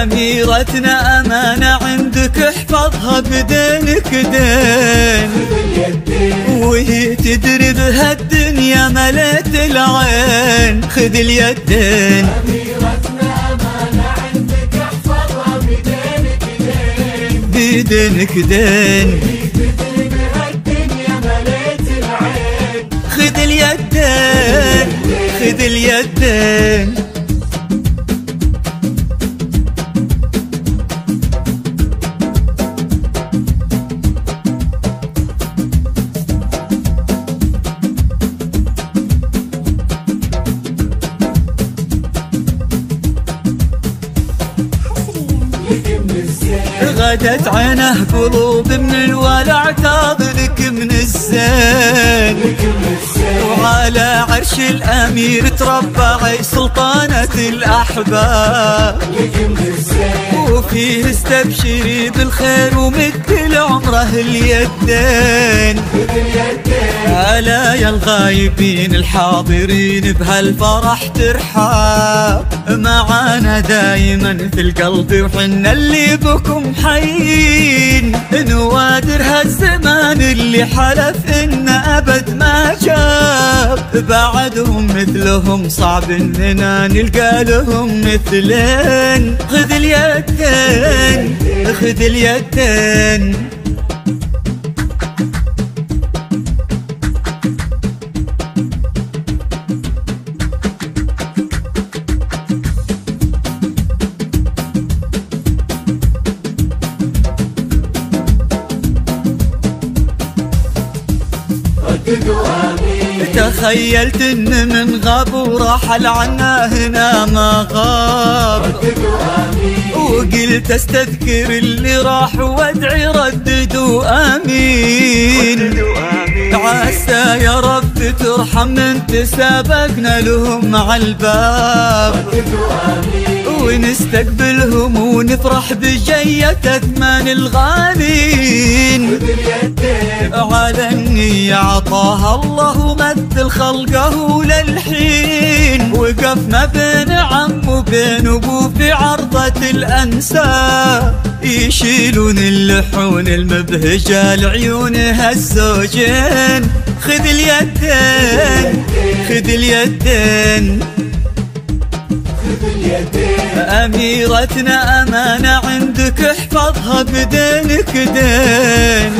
أميرتنا أمانة عندك احفظها بدينك دين، وهي تدري بهالدنيا مليت العين. خذ اليدين أميرتنا أمانة عندك احفظها بدينك دين، بدينك دين، وهي تدري بهالدنيا مليت العين. خذ اليدين خذ اليدين. غدت عينه قلوب من الولع تاظلك من الزين، وعلى عرش الأمير تربعي سلطانة الأحباب. وفيه استبشري بالخير ومد لعمره اليدين. هلا يا الغايبين الحاضرين بهالفرح ترحاب، معانا دايما في القلب وحنا اللي بكم حيين. نوادر هالزمان اللي حلف إن أبد ما جاب، بعدهم مثلهم صعب إننا نلقى لهم مثلين. خذ اليدين خذ اليدين. تخيلت ان من غاب ورحل عنا هنا ما غاب، وقلت استذكر اللي راح وادعي رددوا امين. عسى يا رب ترحم من تسابقنا لهم على الباب، ونستقبلهم ونفرح بجية أثمان الغالين. على النية عطاها الله ومثل خلقه للحين، وقف ما بين عم وبين أبوه في عرضة الأنساب، يشيلون اللحون المبهجة لعيونها الزوجين. خذ اليدين خذ اليدين. أميرتنا أمانة عندك احفظها بدينك دين،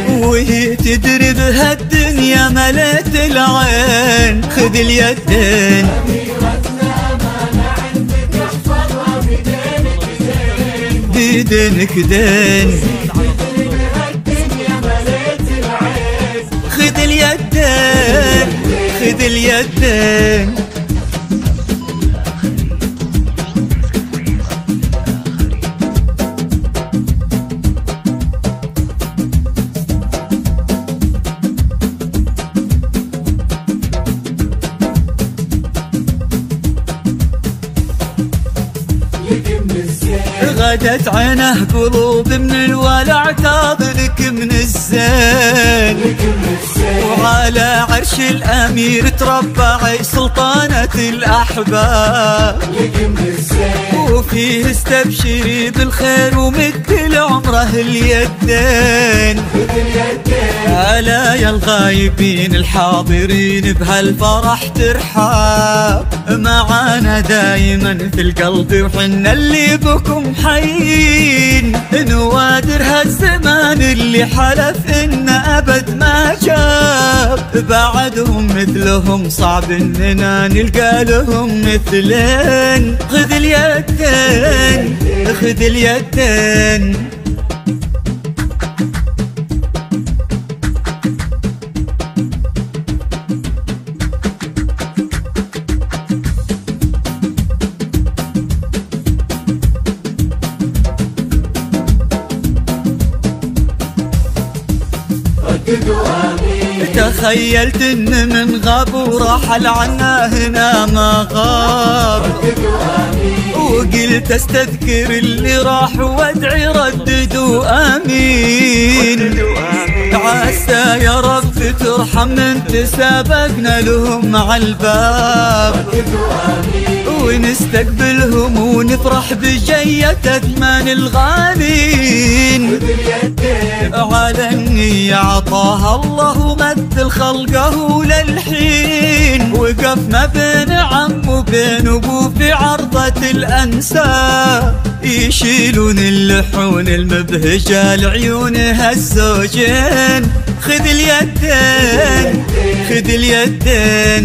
وهي تدري بهالدنيا مليت العين. خذ اليدين أميرتنا أمانة عندك احفظها بدينك دين، بدينك دين، تدري بهالدنيا مليت العين. خذ اليدين خذ اليدين. غدت عينه قلوب من الولع تاظلك من الزين، وعلى عرش الأمير تربعي سلطانة الأحباب. وفيه استبشري بالخير ومد لعمره اليدين. هلا يا الغايبين الحاضرين بهالفرح ترحاب، معانا دايما في القلب وحنا اللي بكم حيين. نوادر هالزمان اللي حلف إن أبد ما جاب، بعدهم مثلهم صعب إننا نلقى لهم مثلين. خذ اليدين خذ اليدين. وتخيلت ان من غاب ورحل عنا هنا ما غاب، وقلت استذكر اللي راح وادعي رددوا امين. عسى يا رب ترحم من تسابقنا لهم على الباب، ونستقبلهم ونفرح بجية أثمان الغالين. على النية عطاها الله ومثل خلقه للحين، وقف ما بين عم وبين أبوه في عرضة الأنساب، يشيلون اللحون المبهجة لعيونها الزوجين. خذ اليدين خذ اليدين